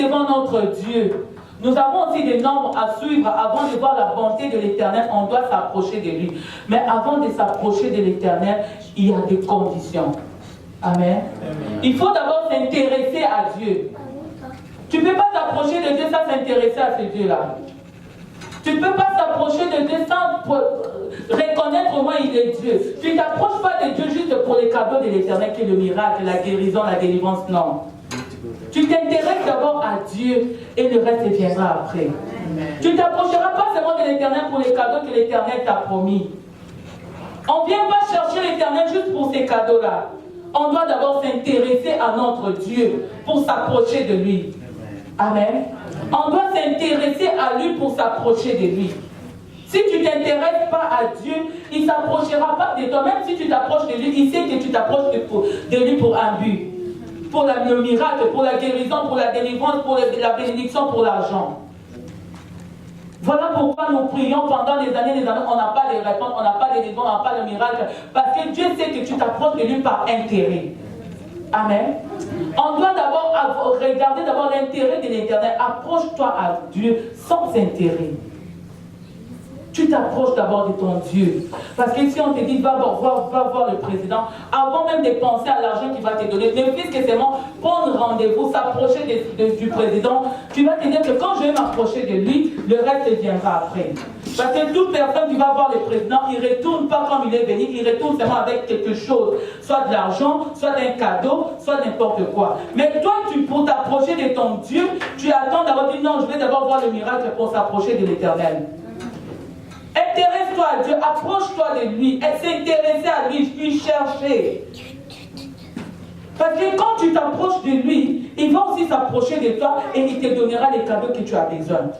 devant notre Dieu, nous avons aussi des normes à suivre. Avant de voir la bonté de l'Éternel, on doit s'approcher de lui. Mais avant de s'approcher de l'Éternel, il y a des conditions. Amen. Il faut d'abord s'intéresser à Dieu. Tu ne peux pas t'approcher de Dieu sans s'intéresser à ce Dieu-là. Tu ne peux pas s'approcher de Dieu sans reconnaître au moins il est Dieu. Tu ne t'approches pas de Dieu juste pour les cadeaux de l'Éternel, qui est le miracle, la guérison, la délivrance. Non. Tu t'intéresses d'abord à Dieu et le reste viendra après. Tu ne t'approcheras pas seulement de l'Éternel pour les cadeaux que l'Éternel t'a promis. On ne vient pas chercher l'Éternel juste pour ces cadeaux-là. On doit d'abord s'intéresser à notre Dieu pour s'approcher de lui. Amen. On doit s'intéresser à lui pour s'approcher de lui. Si tu ne t'intéresses pas à Dieu, il ne s'approchera pas de toi. Même si tu t'approches de lui, il sait que tu t'approches de lui pour un but. Pour le miracle, pour la guérison, pour la délivrance, pour la bénédiction, pour l'argent. Voilà pourquoi nous prions pendant des années, on n'a pas les réponses, on n'a pas les délivrance, on n'a pas le miracle. Parce que Dieu sait que tu t'approches de lui par intérêt. Amen. On doit d'abord regarder d'abord l'intérêt de l'Éternel. Approche-toi à Dieu sans intérêt. Tu t'approches d'abord de ton Dieu. Parce que si on te dit, va voir le président, avant même de penser à l'argent qu'il va te donner, ne fût-ce que seulement prendre rendez-vous, s'approcher du président, tu vas te dire que quand je vais m'approcher de lui, le reste viendra après. Parce que toute personne qui va voir le président, il ne retourne pas comme il est venu, il retourne seulement avec quelque chose. Soit de l'argent, soit un cadeau, soit n'importe quoi. Mais toi, pour t'approcher de ton Dieu, tu attends d'avoir dit, non, je vais d'abord voir le miracle pour s'approcher de l'Éternel. Intéresse-toi à Dieu, approche-toi de lui, s'intéresser à lui, lui chercher. Parce que quand tu t'approches de lui, il va aussi s'approcher de toi et il te donnera les cadeaux que tu as besoin.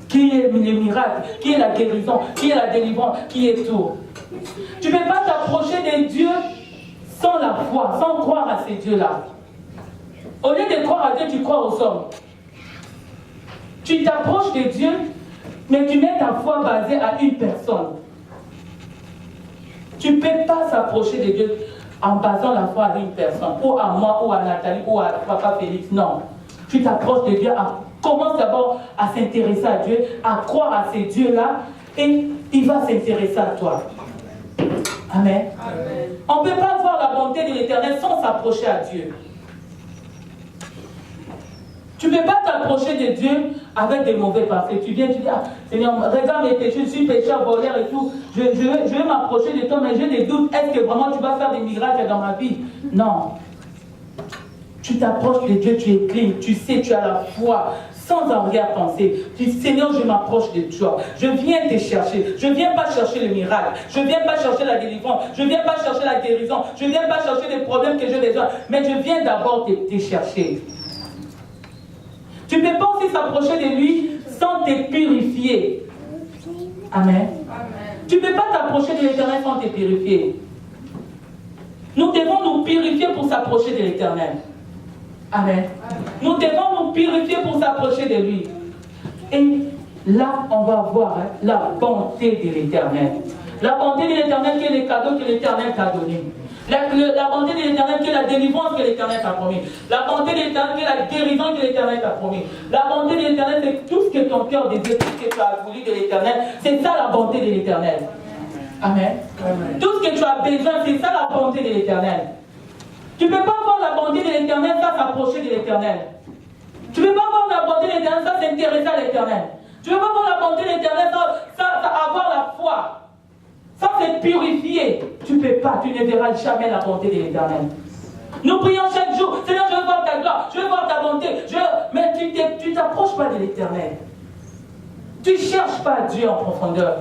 Qui est le miracle, qui est la guérison, qui est la délivrance, qui est tout. Tu ne peux pas t'approcher de Dieu sans la foi, sans croire à ces dieux-là. Au lieu de croire à Dieu, tu crois aux hommes. Tu t'approches de Dieu, mais tu mets ta foi basée à une personne. Tu ne peux pas s'approcher de Dieu en basant la foi à une personne, ou à moi, ou à Nathalie, ou à Papa Félix. Non. Tu t'approches de Dieu, commence d'abord à s'intéresser à Dieu, à croire à ces dieux-là, et il va s'intéresser à toi. Amen. Amen. On ne peut pas voir la bonté de l'Éternel sans s'approcher à Dieu. Tu ne peux pas t'approcher de Dieu avec des mauvais pensées. Tu viens, tu dis, ah, Seigneur, regarde mes péchés, je suis pécheur, voleur et tout. Je vais m'approcher de toi, mais j'ai des doutes. Est-ce que vraiment tu vas faire des miracles dans ma vie? Non. Tu t'approches de Dieu, tu es clean, tu sais, tu as la foi, sans en rien penser. Tu dis, Seigneur, je m'approche de toi. Je viens te chercher. Je ne viens pas chercher le miracle. Je ne viens pas chercher la délivrance. Je ne viens pas chercher la guérison. Je ne viens pas chercher les problèmes que j'ai besoin. Mais je viens d'abord te chercher. Tu ne peux pas aussi s'approcher de lui sans te purifier. Amen. Amen. Tu ne peux pas t'approcher de l'Éternel sans te purifier. Nous devons nous purifier pour s'approcher de l'Éternel. Amen. Amen. Nous devons nous purifier pour s'approcher de lui. Et là, on va voir la bonté de l'Éternel. La bonté de l'Éternel qui est le cadeau que l'Éternel t'a donné. La bonté de l'Éternel qui est la délivrance que l'Éternel t'a promis. La bonté de l'Éternel qui est la guérison que l'Éternel t'a promis. La bonté de l'Éternel, c'est tout ce que ton cœur désire, tout ce que tu as voulu de l'Éternel. C'est ça la bonté de l'Éternel. Amen. Amen. Tout ce que tu as besoin, c'est ça la bonté de l'Éternel. Tu ne peux pas voir la bonté de l'Éternel sans s'approcher de l'Éternel. Tu ne peux pas voir la bonté de l'Éternel sans s'intéresser à l'Éternel. Tu ne peux pas voir la bonté de l'Éternel sans avoir la foi. Sans te purifier, tu ne peux pas, tu ne verras jamais la bonté de l'Éternel. Nous prions chaque jour, Seigneur, je veux voir ta gloire, je veux voir ta bonté, mais tu ne t'approches pas de l'Éternel. Tu ne cherches pas Dieu en profondeur.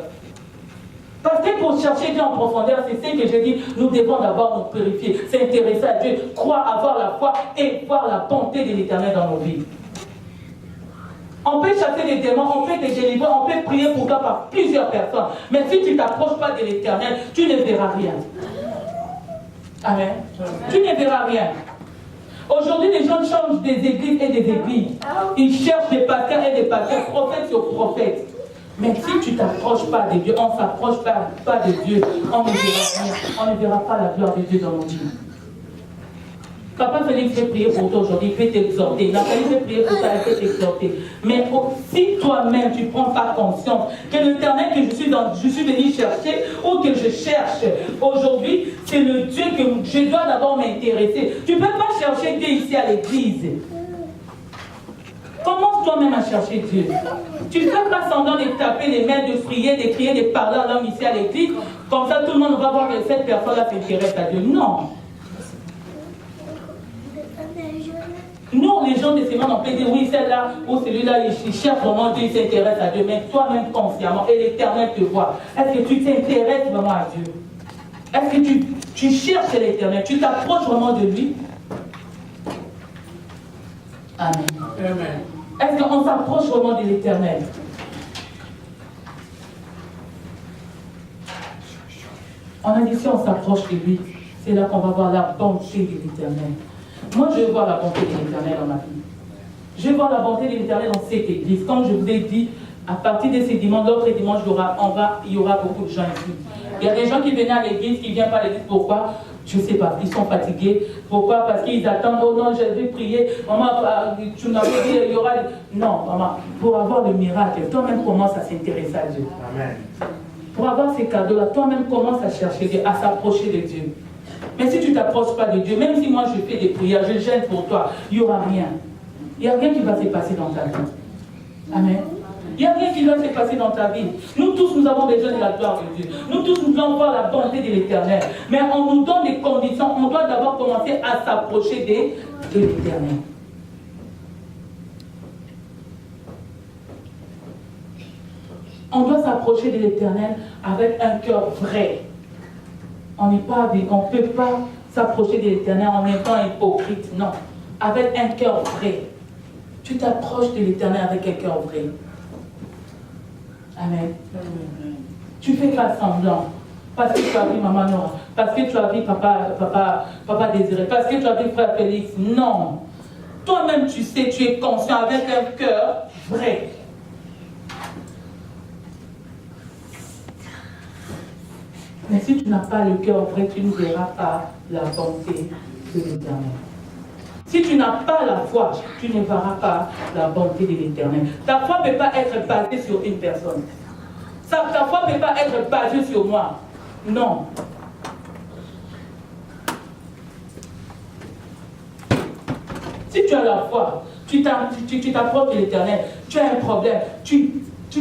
Parce que pour chercher Dieu en profondeur, c'est ce que je dis, nous devons d'abord nous purifier, s'intéresser à Dieu, croire, avoir la foi et voir la bonté de l'Éternel dans nos vies. On peut chasser des démons, on peut te délivrer, on peut prier pour toi par plusieurs personnes. Mais si tu ne t'approches pas de l'Éternel, tu ne verras rien. Amen. Tu ne verras rien. Aujourd'hui, les gens changent des églises et des églises. Ils cherchent des pasteurs et des pasteurs, prophètes sur prophètes. Mais si tu ne t'approches pas de Dieu, on ne s'approche pas de Dieu, on ne verra rien. On ne verra pas la gloire de Dieu dans nos vies. Papa Félix veut prier pour toi aujourd'hui, il peut t'exhorter. Nathalie veut prier pour toi, elle peut t'exhorter. Mais si toi-même, tu ne prends pas conscience que l'Éternel que je suis venu chercher ou que je cherche aujourd'hui, c'est le Dieu que je dois d'abord m'intéresser. Tu ne peux pas chercher Dieu ici à l'église. Commence toi-même à chercher Dieu. Tu ne fais pas semblant de taper les mains, de prier, de crier, de parler à l'homme ici à l'église. Comme ça, tout le monde va voir que cette personne-là s'intéresse à Dieu. Non. Nous, les gens de ce monde, on peut dire, oui, celle-là ou celui-là, il cherche vraiment Dieu, il s'intéresse à Dieu. Mais toi-même, consciemment, et l'Éternel te voit. Est-ce que tu t'intéresses vraiment à Dieu? Est-ce que tu cherches l'Éternel? Tu t'approches vraiment de lui? Amen. Amen. Est-ce qu'on s'approche vraiment de l'Éternel? On a dit si on s'approche de lui, c'est là qu'on va voir la bonté de l'Éternel. Moi, je veux voir la bonté de l'Éternel dans ma vie. Je veux voir la bonté de l'Éternel dans cette église. Comme je vous ai dit, à partir de ces dimanches, l'autre dimanche, il y aura beaucoup de gens ici. Il y a des gens qui venaient à l'église, qui ne viennent pas à l'église. Pourquoi? Je ne sais pas. Ils sont fatigués. Pourquoi? Parce qu'ils attendent. Oh non, je vais prier. Maman, tu m'as dit, il y aura... Non, maman, pour avoir le miracle, toi-même commence à s'intéresser à Dieu. Amen. Pour avoir ces cadeaux-là, toi-même commence à chercher Dieu, à s'approcher de Dieu. Mais si tu ne t'approches pas de Dieu, même si moi je fais des prières, je gêne pour toi, il n'y aura rien. Il n'y a rien qui va se passer dans ta vie. Amen. Il n'y a rien qui va se passer dans ta vie. Nous tous, nous avons besoin de la gloire de Dieu. Nous tous, nous voulons voir la bonté de l'Éternel. Mais on nous donne des conditions. On doit d'abord commencer à s'approcher de l'Éternel. On doit s'approcher de l'Éternel avec un cœur vrai. On ne peut pas s'approcher de l'Éternel en étant hypocrite. Non. Avec un cœur vrai. Tu t'approches de l'Éternel avec un cœur vrai. Amen. Tu ne fais pas semblant. Parce que tu as vu maman Nora. Parce que tu as vu papa Désiré. Parce que tu as vu frère Félix. Non. Toi-même, tu sais, tu es conscient avec un cœur vrai. Mais si tu n'as pas le cœur vrai, tu ne verras pas la bonté de l'Éternel. Si tu n'as pas la foi, tu ne verras pas la bonté de l'Éternel. Ta foi ne peut pas être basée sur une personne. Ta foi ne peut pas être basée sur moi. Non. Si tu as la foi, tu t'approches de l'Éternel, tu as un problème, tu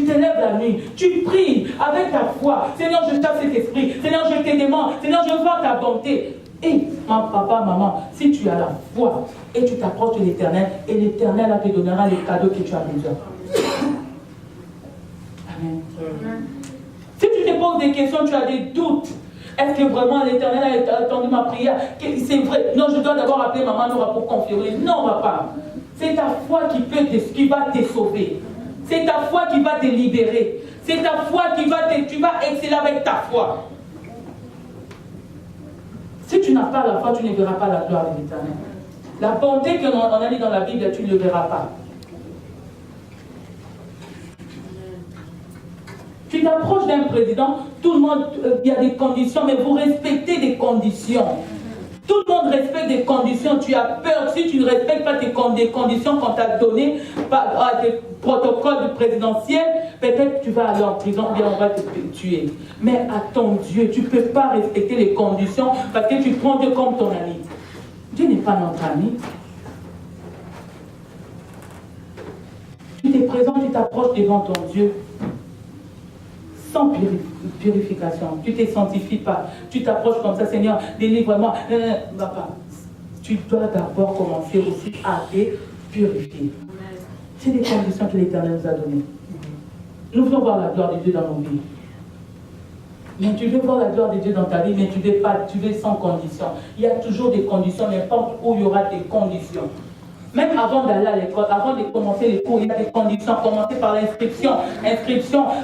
te lèves la nuit, tu pries avec ta foi. Seigneur, je chasse cet esprit. Seigneur, je te demande. Seigneur, je vois ta bonté. Et, papa, maman, si tu as la foi et tu t'approches de l'Éternel, et l'Éternel te donnera les cadeaux que tu as besoin. Amen. Si tu te poses des questions, tu as des doutes. Est-ce que vraiment l'Éternel a attendu ma prière? C'est vrai. Non, je dois d'abord appeler maman Nora pour confirmer. Non, papa. C'est ta foi qui va te sauver. C'est ta foi qui va te libérer. C'est ta foi tu vas exceller avec ta foi. Si tu n'as pas la foi, tu ne verras pas la gloire de l'Éternel. La bonté qu'on a dit dans la Bible, tu ne le verras pas. Tu t'approches d'un président, tout le monde, il y a des conditions, mais vous respectez des conditions. Tout le monde respecte des conditions. Tu as peur. Si tu ne respectes pas des conditions qu'on t'a données par des protocoles présidentiels, peut-être tu vas aller en prison, bien on va te tuer. Mais à ton Dieu, tu ne peux pas respecter les conditions parce que tu prends Dieu comme ton ami. Dieu n'est pas notre ami. Tu te présentes, tu t'approches devant ton Dieu. Sans purification. Tu ne te sanctifies pas. Tu t'approches comme ça, Seigneur, délivre-moi. Papa, tu dois d'abord commencer aussi à te purifier. C'est des conditions que l'Éternel nous a données. Nous voulons voir la gloire de Dieu dans nos vies. Mais tu veux voir la gloire de Dieu dans ta vie, mais tu veux sans condition. Il y a toujours des conditions, n'importe où il y aura des conditions. Même avant d'aller à l'école, avant de commencer les cours, il y a des conditions. Commencer par l'inscription.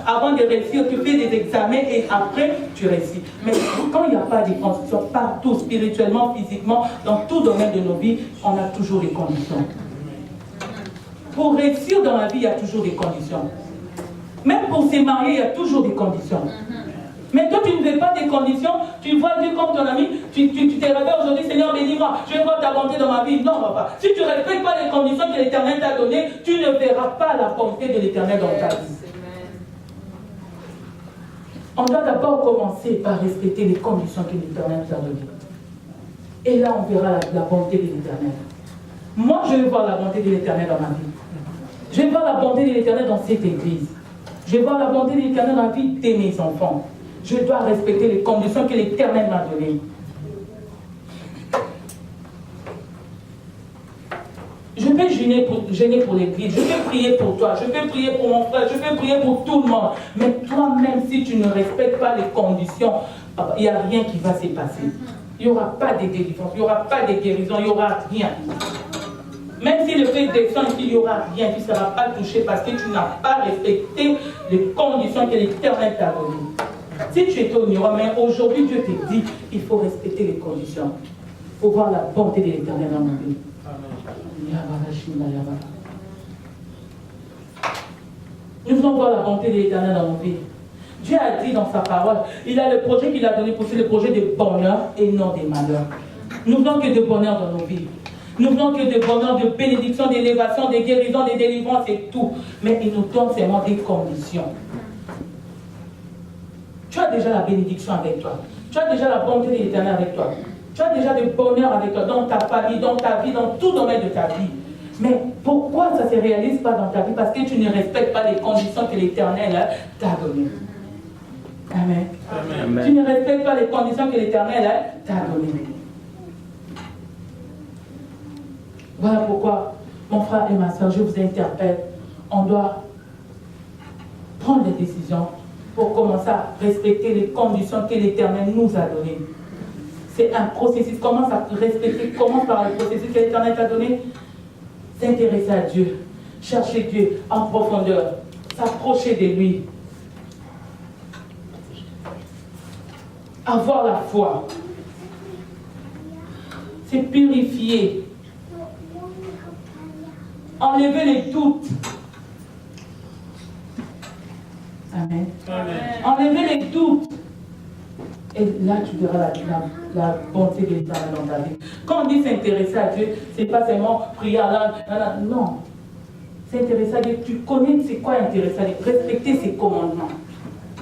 Avant de réussir, tu fais des examens et après, tu réussis. Mais quand il n'y a pas de conditions, partout, spirituellement, physiquement, dans tout domaine de nos vies, on a toujours des conditions. Pour réussir dans la vie, il y a toujours des conditions. Même pour se marier, il y a toujours des conditions. Mais toi, tu ne veux pas des conditions, tu vois Dieu comme ton ami, tu t'es réveillé aujourd'hui, Seigneur, bénis-moi, je vais voir ta bonté dans ma vie. Non, papa. Si tu ne respectes pas les conditions que l'Éternel t'a données, tu ne verras pas la bonté de l'Éternel dans ta vie. On doit d'abord commencer par respecter les conditions que l'Éternel nous a données. Et là, on verra la bonté de l'Éternel. Moi, je vais voir la bonté de l'Éternel dans ma vie. Je vais voir la bonté de l'Éternel dans cette église. Je vais voir la bonté de l'Éternel dans la vie de mes enfants. Je dois respecter les conditions que l'Éternel m'a données. Je vais gêner pour l'église, je vais prier pour toi, je vais prier pour mon frère, je vais prier pour tout le monde. Mais toi-même, si tu ne respectes pas les conditions, il n'y a rien qui va se passer. Il n'y aura pas de délivrance, il n'y aura pas de guérison, il n'y aura rien. Même si le feu descend ici, il n'y aura rien, tu ne seras pas touché parce que tu n'as pas respecté les conditions que l'Éternel t'a données. Si tu étais ignorant, mais aujourd'hui Dieu te dit, il faut respecter les conditions. Il faut voir la bonté de l'Éternel dans nos vies. Nous voulons voir la bonté de l'Éternel dans nos vies. Dieu a dit dans sa parole, il a le projet qu'il a donné pour c'est le projet de bonheur et non des malheurs. Nous voulons que de bonheur dans nos vies. Nous voulons que de bonheur, de bénédiction, d'élévation, de guérison, de délivrance et tout. Mais il nous donne seulement des conditions. Tu as déjà la bénédiction avec toi. Tu as déjà la bonté de l'Éternel avec toi. Tu as déjà le bonheur avec toi dans ta famille, dans ta vie, dans tout domaine de ta vie. Mais pourquoi ça ne se réalise pas dans ta vie? Parce que tu ne respectes pas les conditions que l'Éternel t'a données. Amen. Amen. Tu ne respectes pas les conditions que l'Éternel t'a données. Voilà pourquoi, mon frère et ma soeur, je vous interpelle. On doit prendre des décisions pour commencer à respecter les conditions que l'Éternel nous a données. C'est un processus. Commence à respecter, commence par le processus que l'Éternel t'a donné. S'intéresser à Dieu, chercher Dieu en profondeur, s'approcher de lui. Avoir la foi. Se purifier. Enlever les doutes. Amen. Amen. Enlever les doutes. Et là, tu verras la bonté de l'Éternel dans ta vie. Quand on dit s'intéresser à Dieu, ce n'est pas seulement prier à l'âme. Non. S'intéresser à Dieu, tu connais c'est quoi intéresser à Dieu. Respecter ses commandements.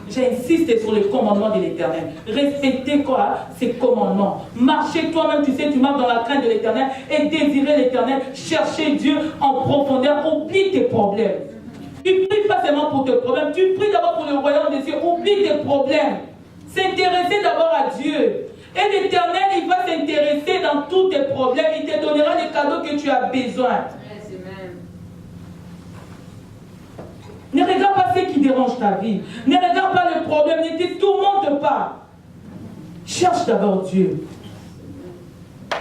J'insiste sur les commandements de l'Éternel. Respecter quoi? Ses commandements. Marcher toi-même, tu sais, tu marches dans la crainte de l'Éternel et désirer l'Éternel. Chercher Dieu en profondeur. Oublie tes problèmes. Tu ne pries pas seulement pour tes problèmes. Tu pries d'abord pour le royaume des cieux. Oublie tes problèmes. S'intéresser d'abord à Dieu. Et l'Éternel, il va s'intéresser dans tous tes problèmes. Il te donnera les cadeaux que tu as besoin. Ne regarde pas ce qui dérange ta vie. Ne regarde pas le problème. Ne te tourmente pas. Cherche d'abord Dieu.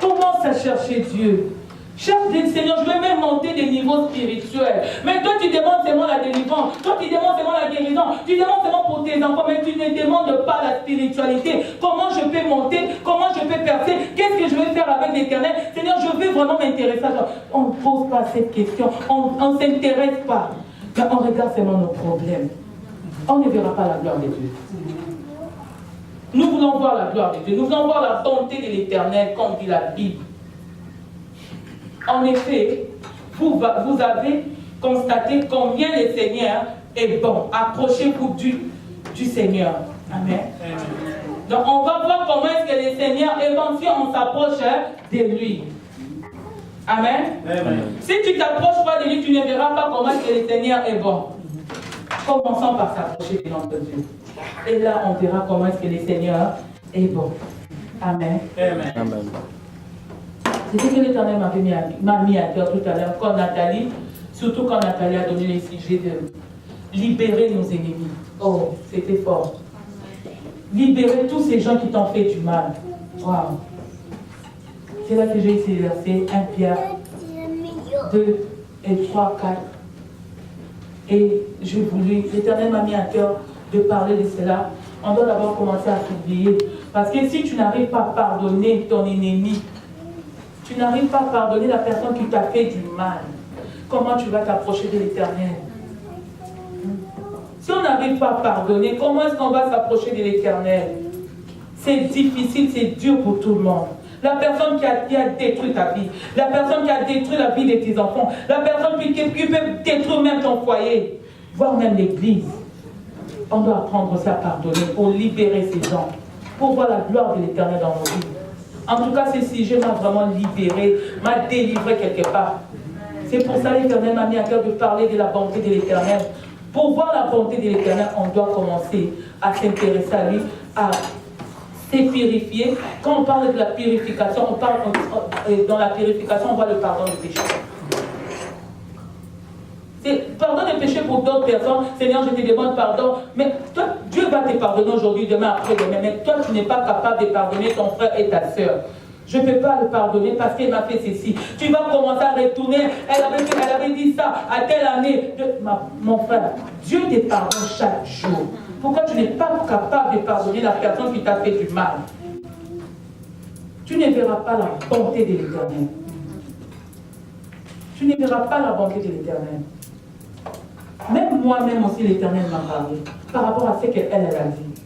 Commence à chercher Dieu. Cherche Dieu, Seigneur, je vais même monter des niveaux spirituels. Mais toi, tu demandes seulement la délivrance. Toi, tu demandes seulement la guérison. Tu demandes seulement pour tes enfants, mais tu ne demandes pas la spiritualité. Comment je peux monter? Comment je peux percer? Qu'est-ce que je vais faire avec l'Éternel? Seigneur, je veux vraiment m'intéresser à toi. On ne pose pas cette question. On ne s'intéresse pas. Mais on regarde seulement nos problèmes. On ne verra pas la gloire de Dieu. Nous voulons voir la gloire de Dieu. Nous voulons voir la bonté de l'Éternel, comme dit la Bible. En effet, vous avez constaté combien le Seigneur est bon. Approchez-vous du Seigneur. Amen. Donc on va voir comment est-ce que le Seigneur est bon si on s'approche de lui. Amen. Amen. Si tu ne t'approches pas de lui, tu ne verras pas comment est-ce que le Seigneur est bon. Commençons par s'approcher de notre Dieu. Et là, on verra comment est-ce que le Seigneur est bon. Amen. Amen. Amen. C'est ce que l'Éternel m'a mis à cœur tout à l'heure, quand Nathalie, surtout quand Nathalie a donné le sujet de libérer nos ennemis. Oh, c'était fort. Libérer tous ces gens qui t'ont fait du mal. Waouh. C'est là que j'ai essayé de verser 1 Pierre 2 et 3, 4. Et je voulais, l'Éternel m'a mis à cœur de parler de cela. On doit d'abord commencer à s'oublier. Parce que si tu n'arrives pas à pardonner ton ennemi, tu n'arrives pas à pardonner la personne qui t'a fait du mal, comment tu vas t'approcher de l'Éternel? Si on n'arrive pas à pardonner, comment est-ce qu'on va s'approcher de l'Éternel? C'est difficile, c'est dur pour tout le monde. La personne qui a détruit ta vie, la personne qui a détruit la vie de tes enfants, la personne qui peut détruire même ton foyer, voire même l'église. On doit apprendre aussi à pardonner pour libérer ces gens, pour voir la gloire de l'Éternel dans nos vies. En tout cas, ce sujet m'a vraiment libéré, m'a délivré quelque part. C'est pour ça que l'Éternel m'a mis à cœur de parler de la bonté de l'Éternel. Pour voir la bonté de l'Éternel, on doit commencer à s'intéresser à lui, à se purifier. Quand on parle de la purification, on parle dans la purification, on voit le pardon du péché. C'est pardon des péchés pour d'autres personnes. Seigneur, je te demande pardon. Mais toi, Dieu va te pardonner aujourd'hui, demain, après-demain. Mais toi, tu n'es pas capable de pardonner ton frère et ta soeur. Je ne peux pas le pardonner parce qu'elle m'a fait ceci. Tu vas commencer à retourner. Elle avait dit ça à telle année. Mon frère, Dieu te pardonne chaque jour. Pourquoi tu n'es pas capable de pardonner la personne qui t'a fait du mal? Tu ne verras pas la bonté de l'Éternel. Tu ne verras pas la bonté de l'Éternel. Même moi-même aussi, l'Éternel m'a parlé par rapport à ce qu'elle a dit.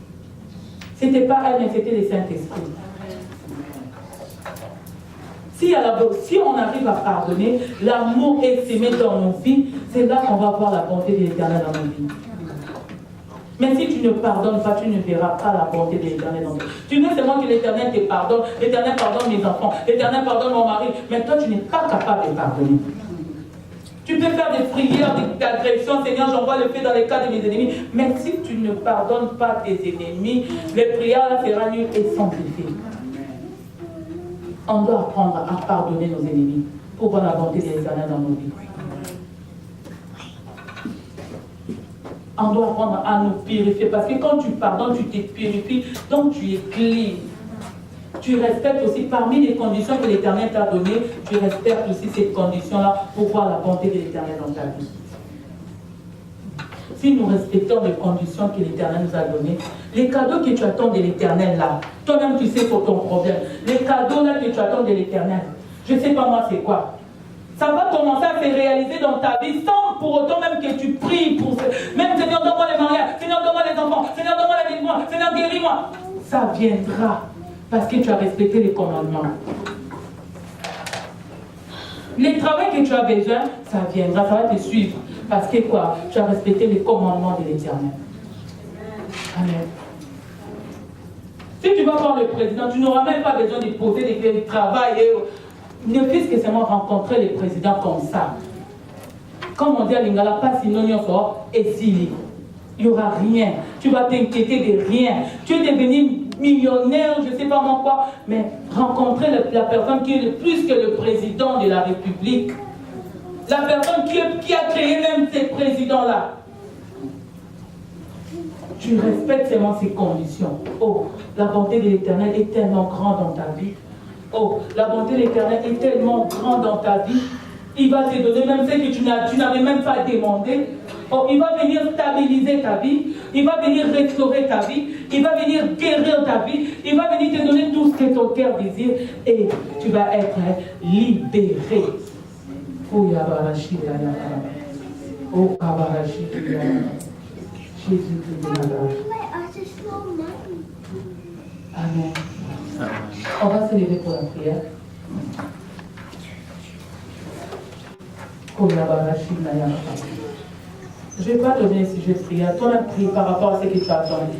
Ce n'était pas elle, mais c'était le Saint-Esprit. Si on arrive à pardonner, l'amour est s'aimer dans nos vies, c'est là qu'on va voir la bonté de l'Éternel dans nos vies. Mais si tu ne pardonnes pas, tu ne verras pas la bonté de l'Éternel dans nos vies. Tu veux seulement que l'Éternel te pardonne, l'Éternel pardonne mes enfants, l'Éternel pardonne mon mari, mais toi tu n'es pas capable de pardonner. Tu peux faire des prières d'agression, Seigneur, j'envoie le feu dans les cas de mes ennemis, mais si tu ne pardonnes pas tes ennemis, les prières seront nulles et sans effet. On doit apprendre à pardonner nos ennemis pour voir la bonté de l'Éternel dans nos vies. On doit apprendre à nous purifier parce que quand tu pardonnes, tu te purifies, donc tu es clean. Tu respectes aussi, parmi les conditions que l'Éternel t'a données, tu respectes aussi ces conditions-là pour voir la bonté de l'Éternel dans ta vie. Si nous respectons les conditions que l'Éternel nous a données, les cadeaux que tu attends de l'Éternel là, toi-même tu sais pour ton problème, les cadeaux là que tu attends de l'Éternel, je ne sais pas moi c'est quoi. Ça va commencer à se réaliser dans ta vie sans pour autant même que tu pries pour ça. Même Seigneur, donne-moi les mariages, Seigneur, donne-moi les enfants, Seigneur, donne-moi la vie, Seigneur, guéris-moi. Ça viendra parce que tu as respecté les commandements. Les travaux que tu as besoin, ça viendra, ça va te suivre. Parce que quoi? Tu as respecté les commandements de l'Éternel. Amen. Si tu vas voir le président, tu n'auras même pas besoin de poser des travail. Ne fût-ce que seulement rencontrer les présidents comme ça. Comme on dit à Lingala, pas sinon et s'il il n'y aura rien. Tu vas t'inquiéter de rien. Tu es devenu millionnaire, je ne sais pas moi quoi, mais rencontrer la personne qui est plus que le président de la République. La personne qui a créé même ces présidents-là. Tu respectes seulement ces conditions. Oh, la bonté de l'Éternel est tellement grande dans ta vie. Oh, la bonté de l'Éternel est tellement grande dans ta vie. Il va te donner même ce que tu n'avais même pas demandé. Oh, il va venir stabiliser ta vie. Il va venir restaurer ta vie. Il va venir guérir ta vie. Il va venir te donner tout ce que ton cœur désire. Et tu vas être libéré. Oh, Yabarashi, oh, Kabarashi, Jésus te bénisse. Amen. On va se lever pour la prière. Je ne vais pas donner un sujet de prière. Toi, prie par rapport à ce que tu as entendu.